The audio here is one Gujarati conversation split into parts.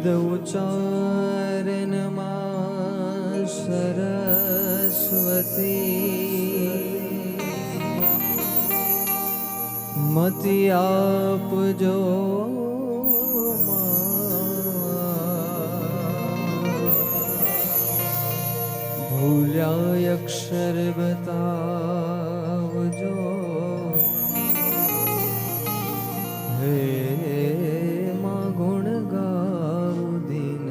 વેદ ઉચ્ચારણમાં સરસ્વતી મતિ આપજો ભૂલ્યા અક્ષર બતાવજો હે માં ગુણ ગાઉ દિન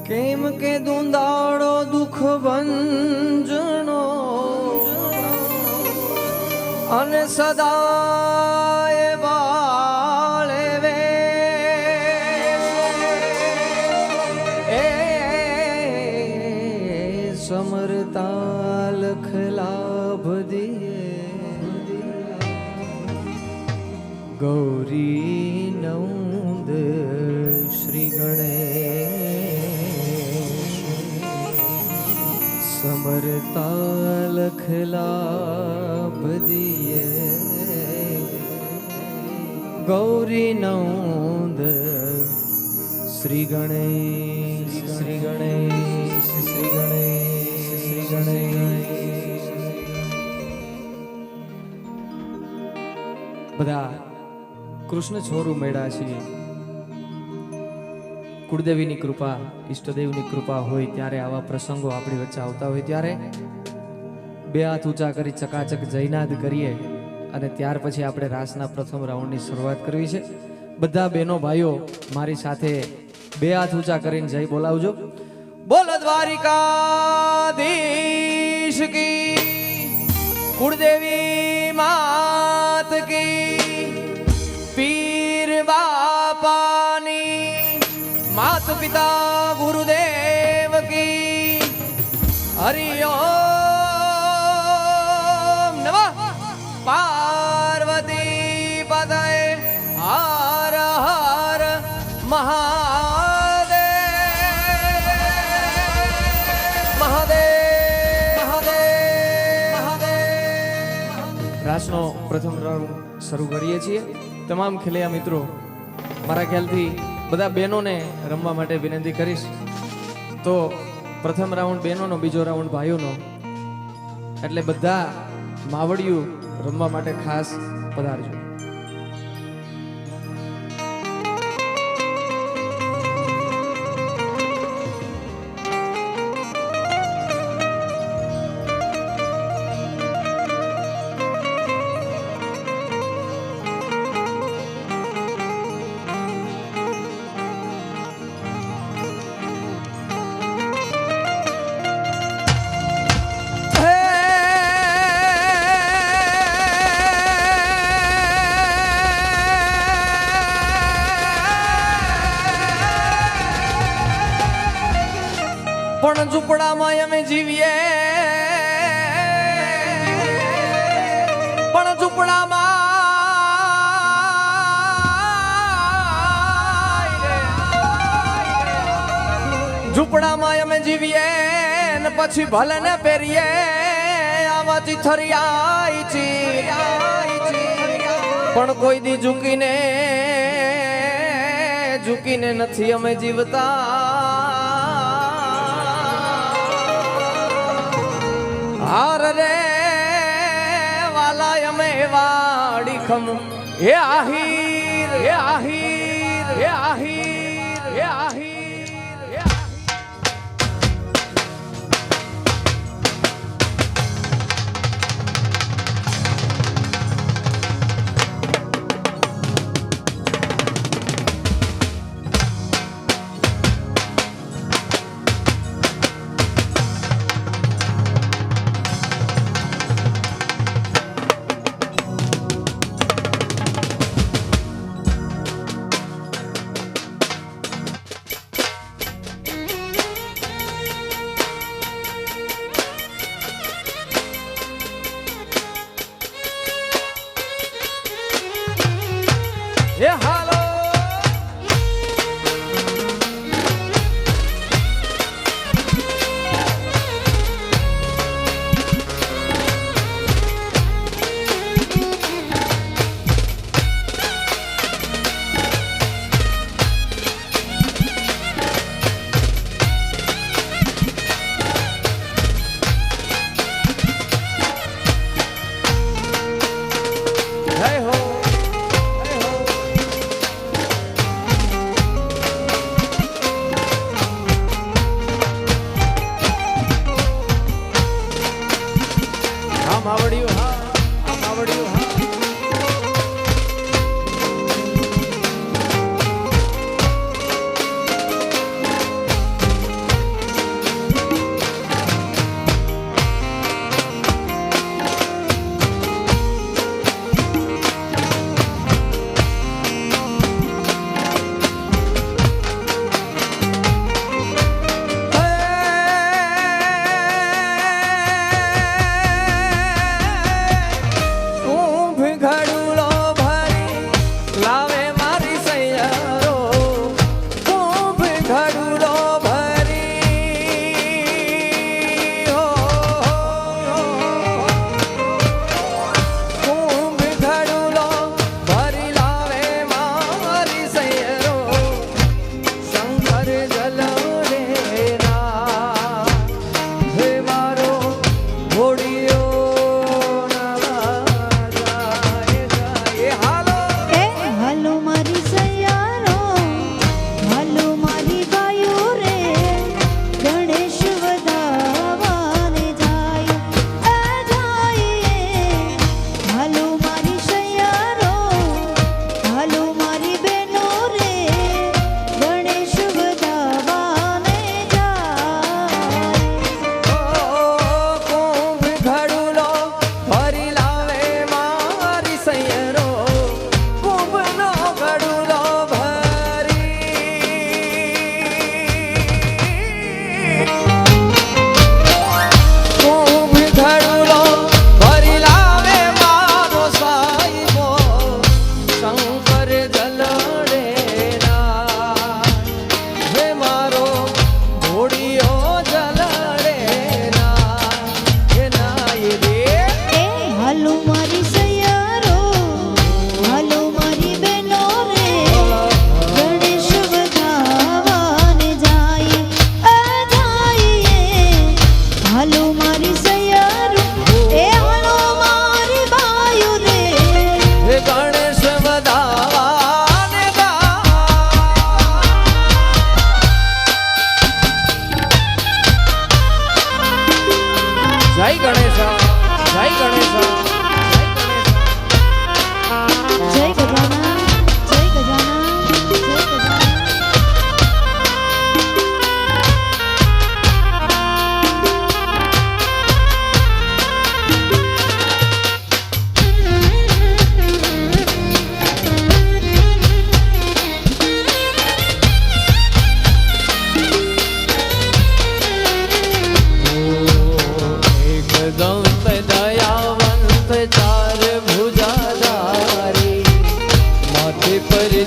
કેમ કે દુંદાળો દુઃખ ભંજનો અને સદાય બાળે વે સમરતા લખ લાભ દિયે ગૌરી નંદ શ્રી ગણેશ સમરતા લખ લાભ દિયે ગૌરી નંદ શ્રી ગણેશ શ્રી ગણેશ શ્રી ગણેશ શ્રી ગણેશ. બધા કૃષ્ણ છોરું મેળા છીએ. કુળદેવીની કૃપા ઈષ્ટદેવની કૃપા હોય ત્યારે આવા પ્રસંગો આપણી વચ્ચે આવતા હોય ત્યારે બે હાથ ઊંચા કરી ચકાચક જયનાદ કરીએ અને ત્યાર પછી આપણે રાસના પ્રથમ રાઉન્ડની શરૂઆત કરવી છે. બધા બહેનો ભાઈઓ મારી સાથે બે હાથ ઊંચા કરીને જય બોલાવજો. બોલ દ્વારિકાધીશ કી, કુળદેવી માત કી, પીર બાપાની, માત પિતા ગુરુદેવ કી, હરિ ઓમ નમઃ પાર્વતી પતય હર હર મહાદેવ મહાદેવ મહાદેવ મહાદેવ. રાસનો પ્રથમ રાઉન્ડ શરૂ કરીએ છીએ. તમામ ખેલૈયા મિત્રો, મારા ખ્યાલથી બધા બહેનોને રમવા માટે વિનંતી કરીશ. તો પ્રથમ રાઉન્ડ બહેનોનો, બીજો રાઉન્ડ ભાઈઓનો, એટલે બધા માવડિયું રમવા માટે ખાસ પધારજો. પણ ઝૂંપડામાં અમે જીવીએ, પણ ઝૂંપડામાં અમે જીવીએ ને પછી ભલે ને પહેરીએ આવાથી થરિયાઈ છી, પણ કોઈ દી ઝૂકીને નથી અમે જીવતા. હાર રે વાલા અમે વાડી ખમ હે આહીર હે આહીર હે આહીર હે આહીર.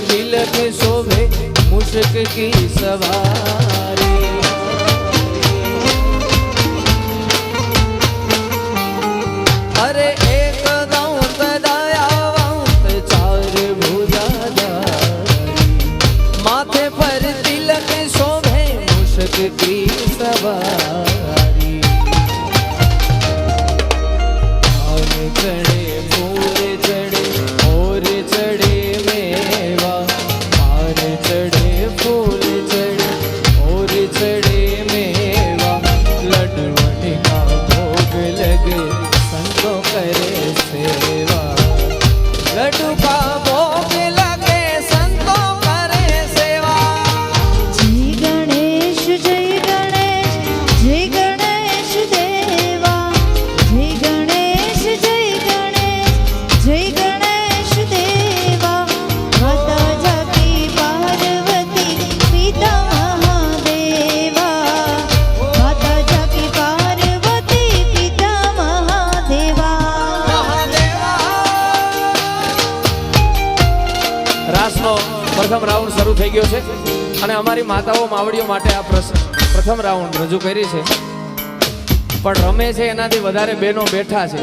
तिलक शोभे मुश्क की सवारी। अरे एक दांत दयावंत चार भुजाधारी, माथे पर तिलक शोभे मुश्क की सवारी। आगे चढ़े फूल चढ़े और चढ़े मेवा, पार चढ़े फूल चढ़े और चढ़े मेवा, लड्डू का भोग लगे संतों करे सेवा, लड्डू का भोग लगे संतों करे सेवा। जय गणेश जय गणेश जय गणेश देवा, जय गणेश जय गणेश जय गणेश देवा। माता जाकी पार्वती पिता महादेवा, माता जाकी पार्वती पिता महादेवा। રાસનો પ્રથમ રાઉન્ડ શરૂ થઈ ગયો છે અને અમારી માતાઓ માવડીઓ માટે આ પ્રથમ રાઉન્ડ રજૂ કરી છે, પણ રમે છે એનાથી વધારે બહેનો બેઠા છે।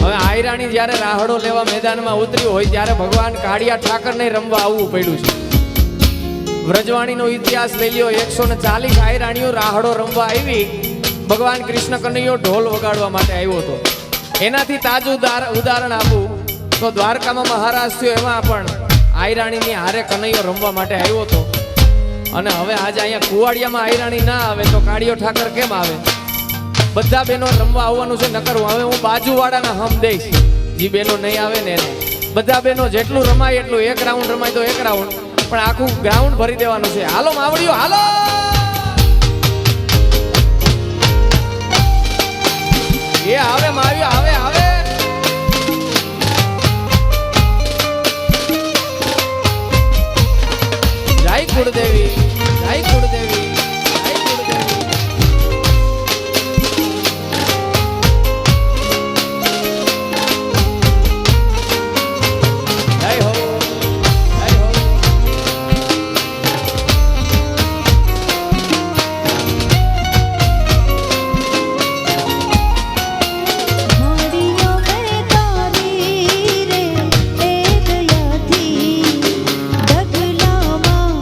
હવે આયરાણી જ્યારે રાહડો લેવા મેદાનમાં ઉતર્યું હોય ત્યારે ભગવાન કાળિયા ઠાકરને રમવા આવવું પડ્યું છે। વ્રજવાણીનો ઇતિહાસ લઈ લ્યો, 140 આયરાણીઓ રાહડો રમવા આવી, ભગવાન કૃષ્ણ કનૈયો ઢોલ વગાડવા માટે આવ્યો હતો। એનાથી તાજું ઉદાહરણ આપું તો દ્વારકામાં મહારાજ થયો, એમાં પણ આયરાણીની હારે કનૈયો રમવા માટે આવ્યો હતો। અને હવે આજે અહીંયા કુવાડિયામાં આયરાણી ના આવે તો કાળિયો ઠાકર કેમ આવે? બધા બહેનો રમવા આવવાનું છે, નકર હવે હું બાજુવાળાના હમ દઈશ, જે બહેનો નહીં આવે ને એને બધા બહેનો જેટલું રમાય એટલું, એક રાઉન્ડ રમાય તો એક રાઉન્ડ, પણ આખું ગ્રાઉન્ડ ભરી દેવાનું છે। હાલો માવડીઓ હાલો, એ આવે માવ્યો આવે આવે। જય કુળદેવી જય કુળદેવી જય કુળદેવી। જય હો જય હો। માડીઓ મેં તારી રે એ દયાથી, ડગલામાં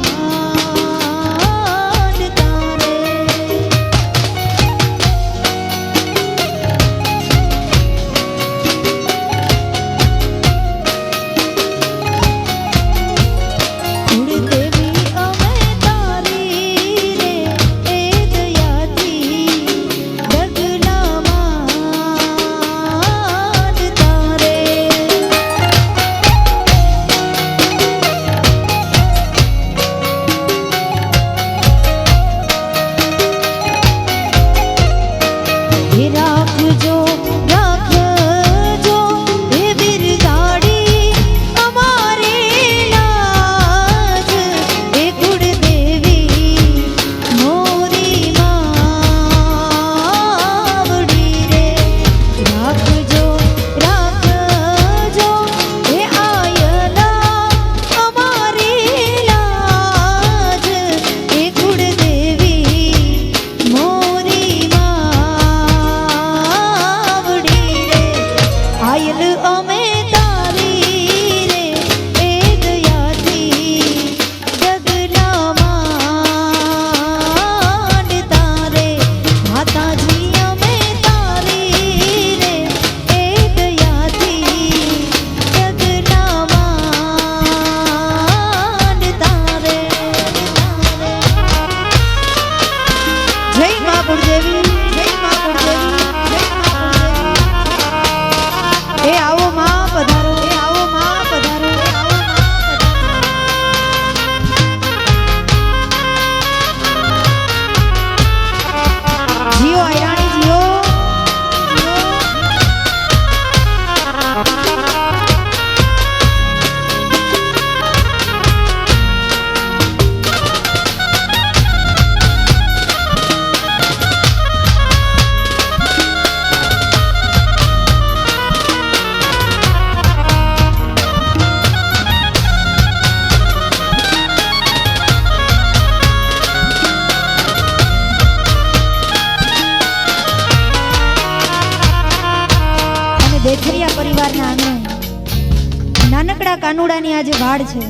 નાનકડા કાનુડાની આજે વાડ છે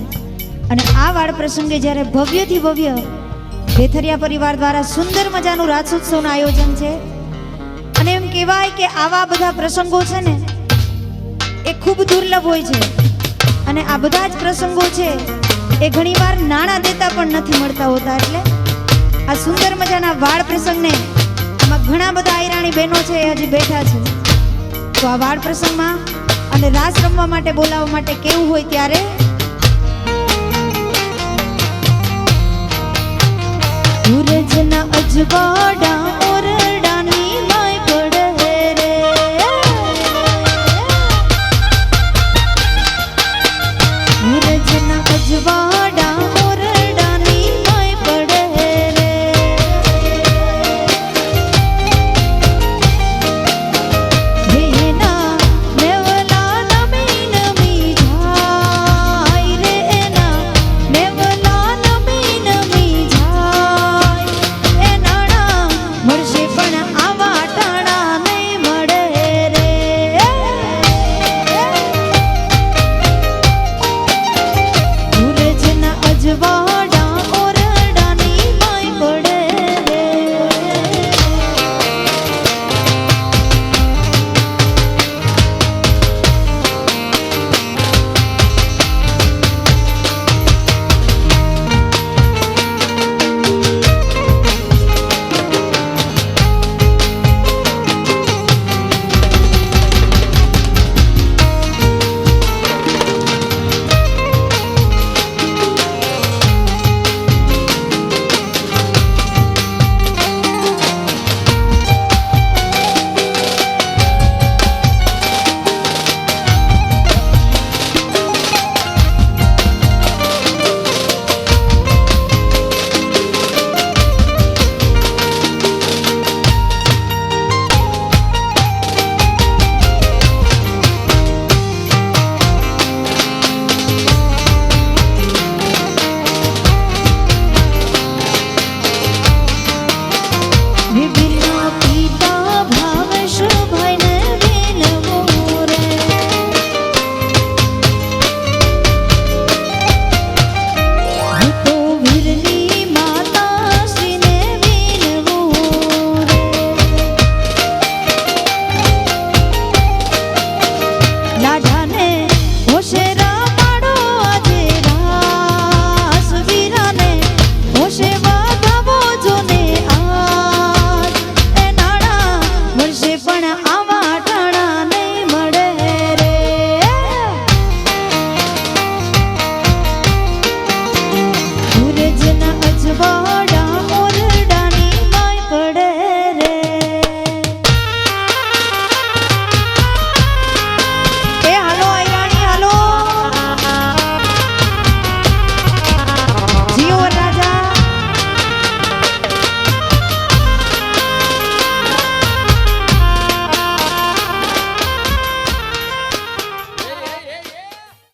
અને આ વાડ પ્રસંગે જ્યારે ભવ્યથી ભવ્ય બેથરિયા પરિવાર દ્વારા સુંદર મજાનું રાસોત્સવનું આયોજન છે અને એમ કહેવાય કે આવા બધા પ્રસંગો છે ને એ ખૂબ દુર્લભ હોય છે અને આ બધા જ પ્રસંગો છે એ ઘણીવાર નાણાં દેતા પણ નથી મળતા હોતા. એટલે આ સુંદર મજાના વાડ પ્રસંગને આમાં ઘણા બધા આયરાણી બહેનો છે એ હજી બેઠા છે. તો આ વાડ પ્રસંગમાં અને રાસ રમવા માટે બોલાવવા માટે કેવું હોય ત્યારે સૂરજના અજવાળા